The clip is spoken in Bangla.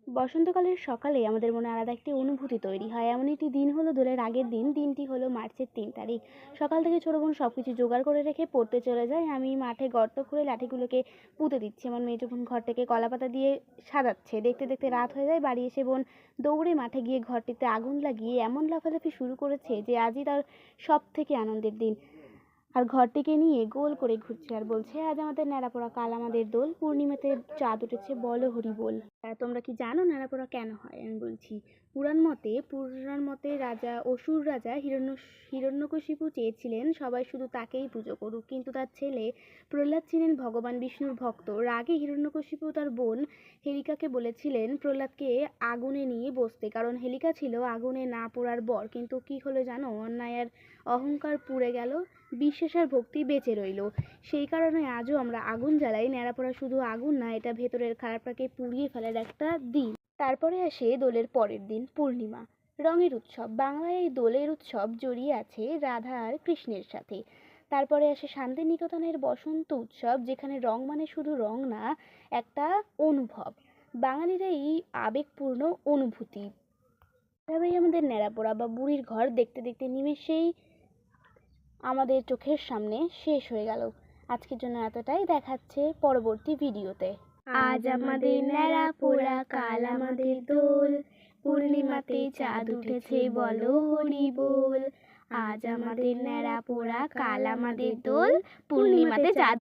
বসন্তকালের সকালে আমাদের মনে আলাদা একটি অনুভূতি তৈরি হয়। এমন একটি দিন হলো দোলের আগের দিন। দিনটি হলো মার্চের 3 তারিখ। সকাল থেকে ছোট বোন সবকিছু জোগাড় করে রেখে পড়তে চলে যায়। আমি মাঠে গর্ত করে লাঠিগুলোকে পুঁতে দিচ্ছি। আমার মেয়ে যখন ঘরটাকে কলাপাতা দিয়ে সাজাচ্ছে, দেখতে দেখতে রাত হয়ে যায়। বাড়ি এসে বোন দৌড়ে মাঠে গিয়ে ঘরটিতে আগুন লাগিয়ে এমন লাফালাফি শুরু করেছে যে আজই তার সব থেকে আনন্দের দিন। আর ঘরটিকে নিয়ে গোল করে ঘুরছে আর বলছে, আজ আমাদের ন্যাড়াপোড়া, কাল আমাদের দোল, পূর্ণিমাতে চাঁদ উঠেছে, বলো হরি বল। তোমরা কি জানো ন্যাড়াপোড়া কেন হয়? আমি বলছি, পুরাণ মতে অসুর রাজা হিরণ্যকশিপু চেয়েছিলেন সবাই শুধু তাকেই পুজো করুক, কিন্তু তার ছেলে প্রহ্লাদ ছিলেন ভগবান বিষ্ণুর ভক্ত। রাগে হিরণ্যকশিপু তার বোন হেলিকাকে বলেছিলেন প্রহ্লাদকে আগুনে নিয়ে বসতে, কারণ হেলিকা ছিল আগুনে না পোড়ার বর। কিন্তু কি হলো জানো? অন্যায় আর অহংকার পুড়ে গেল, বিশ্বাস আর ভক্তি বেঁচে রইল। সেই কারণে আজও আমরা আগুন জ্বালাই। ন্যাড়াপোড়া শুধু আগুন না, এটা ভেতরের খারাপটাকে পুড়িয়ে ফেলার একটা দিন। তারপরে আসে দোলের পরের দিন, পূর্ণিমা, রঙের উৎসব। বাংলায় এই দোলের উৎসব জড়িয়ে আছে রাধা আর কৃষ্ণের সাথে। তারপরে আসে শান্তিনিকেতনের বসন্ত উৎসব, যেখানে রং মানে শুধু রং না, একটা অনুভব। বাঙালিরা এই আবেগপূর্ণ অনুভূতি এভাবেই আমাদের ন্যাড়াপোড়া বা বুড়ির ঘর দেখতে দেখতে নিমেষেই আমাদের চোখের সামনে শেষ হয়ে গেল। আজকের জন্য এতটাই, দেখাচ্ছে পরবর্তী ভিডিওতে। আজ আমাদের ন্যাড়াপোড়া, কাল আমাদের দোল, পূর্ণিমাতে চাঁদ উঠেছে, বলো হরি বল। আজ আমাদের ন্যাড়াপোড়া, কাল আমাদের দোল, পূর্ণিমাতে চাঁদ